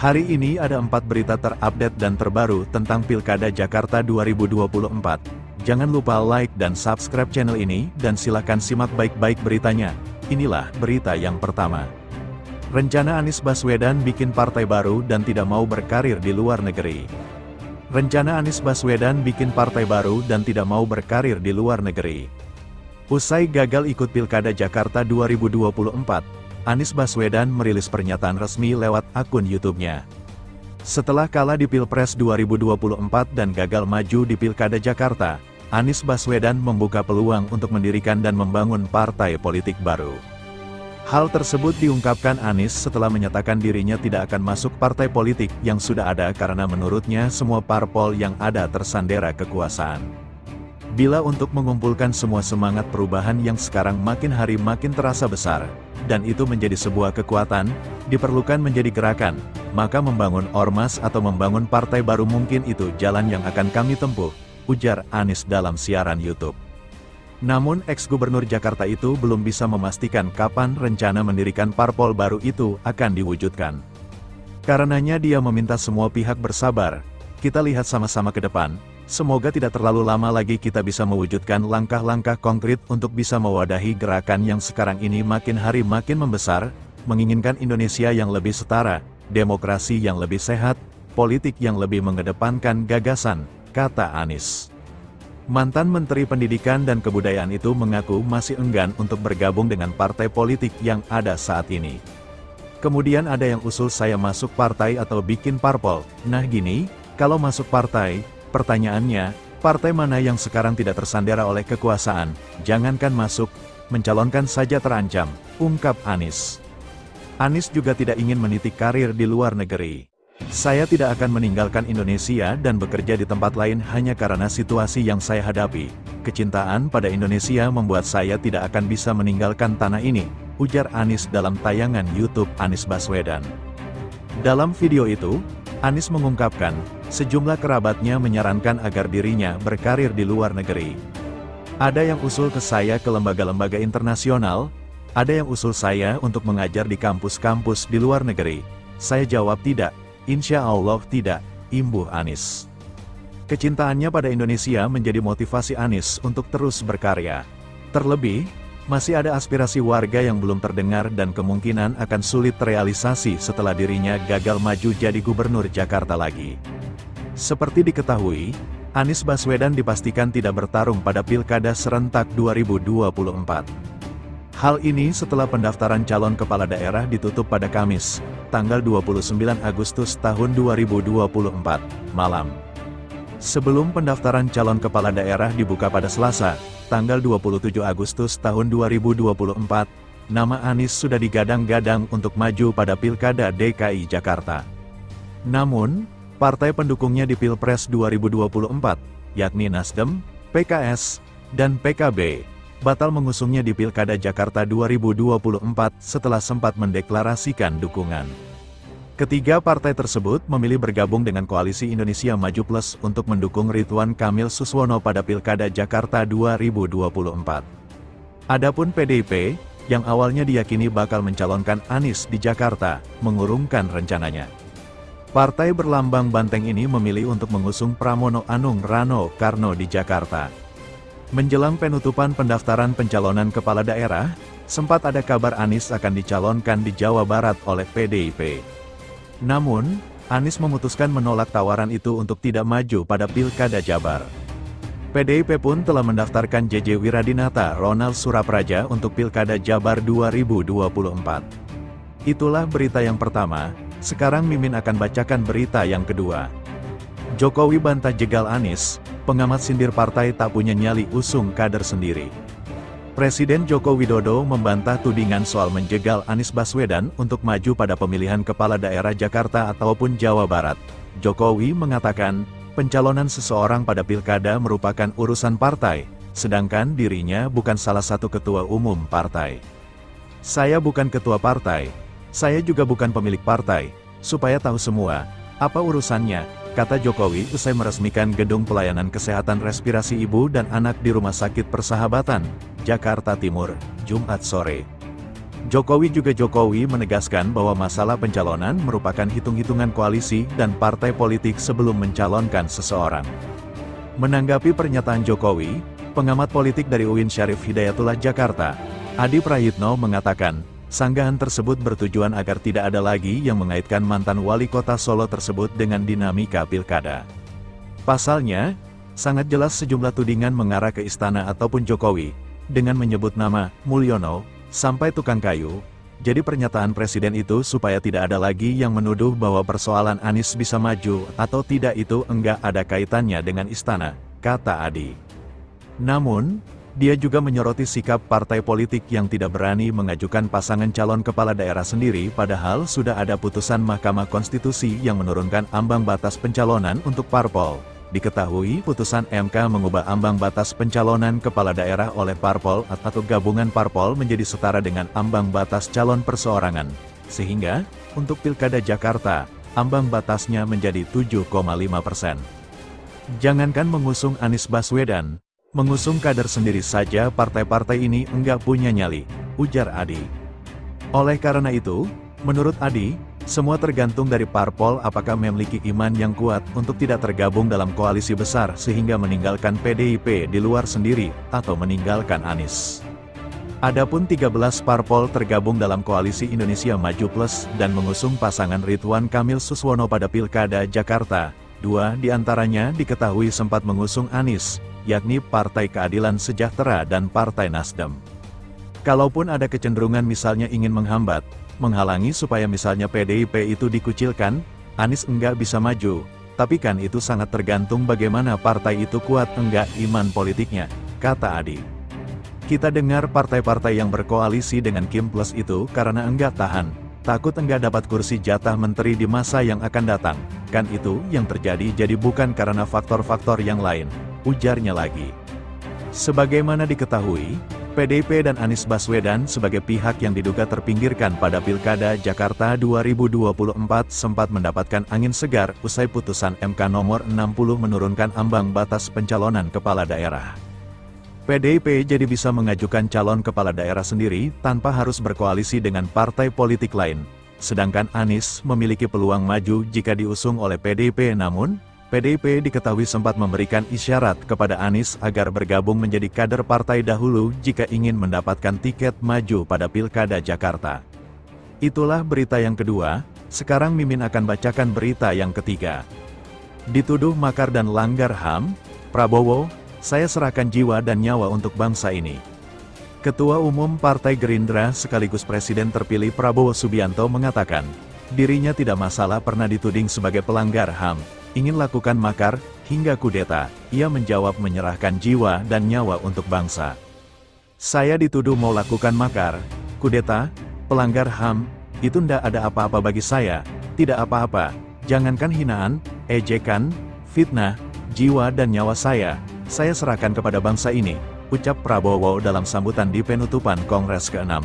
Hari ini ada 4 berita terupdate dan terbaru tentang Pilkada Jakarta 2024. Jangan lupa like dan subscribe channel ini, dan silakan simak baik-baik beritanya. Inilah berita yang pertama. Rencana Anies Baswedan bikin partai baru dan tidak mau berkarir di luar negeri. Rencana Anies Baswedan bikin partai baru dan tidak mau berkarir di luar negeri. Usai gagal ikut Pilkada Jakarta 2024, Anies Baswedan merilis pernyataan resmi lewat akun YouTube-nya. Setelah kalah di Pilpres 2024 dan gagal maju di Pilkada Jakarta, Anies Baswedan membuka peluang untuk mendirikan dan membangun partai politik baru. Hal tersebut diungkapkan Anies setelah menyatakan dirinya tidak akan masuk partai politik yang sudah ada karena menurutnya semua parpol yang ada tersandera kekuasaan. Bila untuk mengumpulkan semua semangat perubahan yang sekarang makin hari makin terasa besar, dan itu menjadi sebuah kekuatan, diperlukan menjadi gerakan, maka membangun ormas atau membangun partai baru mungkin itu jalan yang akan kami tempuh, ujar Anies dalam siaran YouTube. Namun ex-gubernur Jakarta itu belum bisa memastikan kapan rencana mendirikan parpol baru itu akan diwujudkan. Karenanya dia meminta semua pihak bersabar, kita lihat sama-sama ke depan. Semoga tidak terlalu lama lagi kita bisa mewujudkan langkah-langkah konkret untuk bisa mewadahi gerakan yang sekarang ini makin hari makin membesar, menginginkan Indonesia yang lebih setara, demokrasi yang lebih sehat, politik yang lebih mengedepankan gagasan, kata Anies. Mantan Menteri Pendidikan dan Kebudayaan itu mengaku masih enggan untuk bergabung dengan partai politik yang ada saat ini. Kemudian ada yang usul saya masuk partai atau bikin parpol. Nah gini, kalau masuk partai, pertanyaannya, partai mana yang sekarang tidak tersandera oleh kekuasaan? Jangankan masuk, mencalonkan saja terancam, ungkap Anies. Anies juga tidak ingin meniti karir di luar negeri. Saya tidak akan meninggalkan Indonesia dan bekerja di tempat lain hanya karena situasi yang saya hadapi. Kecintaan pada Indonesia membuat saya tidak akan bisa meninggalkan tanah ini, ujar Anies dalam tayangan YouTube Anies Baswedan. Dalam video itu, Anies mengungkapkan, sejumlah kerabatnya menyarankan agar dirinya berkarir di luar negeri. Ada yang usul ke saya ke lembaga-lembaga internasional, ada yang usul saya untuk mengajar di kampus-kampus di luar negeri. Saya jawab tidak, insya Allah tidak, imbuh Anies. Kecintaannya pada Indonesia menjadi motivasi Anies untuk terus berkarya. Terlebih, masih ada aspirasi warga yang belum terdengar dan kemungkinan akan sulit terrealisasi setelah dirinya gagal maju jadi gubernur Jakarta lagi. Seperti diketahui, Anies Baswedan dipastikan tidak bertarung pada Pilkada serentak 2024. Hal ini setelah pendaftaran calon kepala daerah ditutup pada Kamis, tanggal 29 Agustus tahun 2024, malam. Sebelum pendaftaran calon kepala daerah dibuka pada Selasa, tanggal 27 Agustus tahun 2024, nama Anies sudah digadang-gadang untuk maju pada Pilkada DKI Jakarta. Namun, partai pendukungnya di Pilpres 2024, yakni Nasdem, PKS, dan PKB, batal mengusungnya di Pilkada Jakarta 2024 setelah sempat mendeklarasikan dukungan. Ketiga partai tersebut memilih bergabung dengan Koalisi Indonesia Maju Plus untuk mendukung Ridwan Kamil Suswono pada Pilkada Jakarta 2024. Adapun PDIP, yang awalnya diyakini bakal mencalonkan Anies di Jakarta, mengurungkan rencananya. Partai berlambang banteng ini memilih untuk mengusung Pramono Anung Rano Karno di Jakarta. Menjelang penutupan pendaftaran pencalonan kepala daerah, sempat ada kabar Anies akan dicalonkan di Jawa Barat oleh PDIP. Namun, Anies memutuskan menolak tawaran itu untuk tidak maju pada Pilkada Jabar. PDIP pun telah mendaftarkan JJ Wiradinata Ronald Surapraja untuk Pilkada Jabar 2024. Itulah berita yang pertama, sekarang Mimin akan bacakan berita yang kedua. Jokowi bantah jegal Anies, pengamat sindir partai tak punya nyali usung kader sendiri. Presiden Joko Widodo membantah tudingan soal menjegal Anies Baswedan untuk maju pada pemilihan kepala daerah Jakarta ataupun Jawa Barat. Jokowi mengatakan, pencalonan seseorang pada pilkada merupakan urusan partai, sedangkan dirinya bukan salah satu ketua umum partai. Saya bukan ketua partai, saya juga bukan pemilik partai, supaya tahu semua, apa urusannya, kata Jokowi usai meresmikan Gedung Pelayanan Kesehatan Respirasi Ibu dan Anak di Rumah Sakit Persahabatan, Jakarta Timur, Jumat sore. Jokowi menegaskan bahwa masalah pencalonan merupakan hitung-hitungan koalisi dan partai politik sebelum mencalonkan seseorang. Menanggapi pernyataan Jokowi, pengamat politik dari UIN Syarif Hidayatullah Jakarta, Adi Prayitno mengatakan, sanggahan tersebut bertujuan agar tidak ada lagi yang mengaitkan mantan wali kota Solo tersebut dengan dinamika pilkada. Pasalnya, sangat jelas sejumlah tudingan mengarah ke istana ataupun Jokowi, dengan menyebut nama Mulyono, sampai tukang kayu. Jadi pernyataan presiden itu supaya tidak ada lagi yang menuduh bahwa persoalan Anies bisa maju atau tidak itu enggak ada kaitannya dengan istana, kata Adi. Namun, dia juga menyoroti sikap partai politik yang tidak berani mengajukan pasangan calon kepala daerah sendiri padahal sudah ada putusan Mahkamah Konstitusi yang menurunkan ambang batas pencalonan untuk parpol. Diketahui putusan MK mengubah ambang batas pencalonan kepala daerah oleh parpol atau gabungan parpol menjadi setara dengan ambang batas calon perseorangan. Sehingga, untuk Pilkada Jakarta, ambang batasnya menjadi 7,5%. Jangankan mengusung Anies Baswedan, mengusung kader sendiri saja partai-partai ini enggak punya nyali, ujar Adi. Oleh karena itu, menurut Adi, semua tergantung dari parpol apakah memiliki iman yang kuat untuk tidak tergabung dalam koalisi besar sehingga meninggalkan PDIP di luar sendiri, atau meninggalkan Anies. Adapun 13 parpol tergabung dalam koalisi Indonesia Maju Plus dan mengusung pasangan Ridwan Kamil Suswono pada Pilkada Jakarta, 2 diantaranya diketahui sempat mengusung Anies, yakni Partai Keadilan Sejahtera dan Partai Nasdem. Kalaupun ada kecenderungan misalnya ingin menghambat, menghalangi supaya misalnya PDIP itu dikucilkan, Anies enggak bisa maju, tapi kan itu sangat tergantung bagaimana partai itu kuat enggak iman politiknya, kata Adi. Kita dengar partai-partai yang berkoalisi dengan Kim Plus itu karena enggak tahan, takut enggak dapat kursi jatah menteri di masa yang akan datang, kan itu yang terjadi jadi bukan karena faktor-faktor yang lain, ujarnya lagi. Sebagaimana diketahui, PDIP dan Anies Baswedan sebagai pihak yang diduga terpinggirkan pada Pilkada Jakarta 2024 sempat mendapatkan angin segar usai putusan MK nomor 60 menurunkan ambang batas pencalonan kepala daerah. PDIP jadi bisa mengajukan calon kepala daerah sendiri tanpa harus berkoalisi dengan partai politik lain, sedangkan Anies memiliki peluang maju jika diusung oleh PDIP namun, PDIP diketahui sempat memberikan isyarat kepada Anies agar bergabung menjadi kader partai dahulu jika ingin mendapatkan tiket maju pada Pilkada Jakarta. Itulah berita yang kedua, sekarang Mimin akan bacakan berita yang ketiga. Dituduh makar dan langgar HAM, Prabowo, saya serahkan jiwa dan nyawa untuk bangsa ini. Ketua Umum Partai Gerindra sekaligus Presiden terpilih Prabowo Subianto mengatakan, dirinya tidak masalah pernah dituding sebagai pelanggar HAM. Ingin lakukan makar, hingga kudeta, ia menjawab menyerahkan jiwa dan nyawa untuk bangsa. Saya dituduh mau lakukan makar, kudeta, pelanggar HAM, itu ndak ada apa-apa bagi saya, tidak apa-apa, jangankan hinaan, ejekan, fitnah, jiwa dan nyawa saya serahkan kepada bangsa ini, ucap Prabowo dalam sambutan di penutupan Kongres ke-6.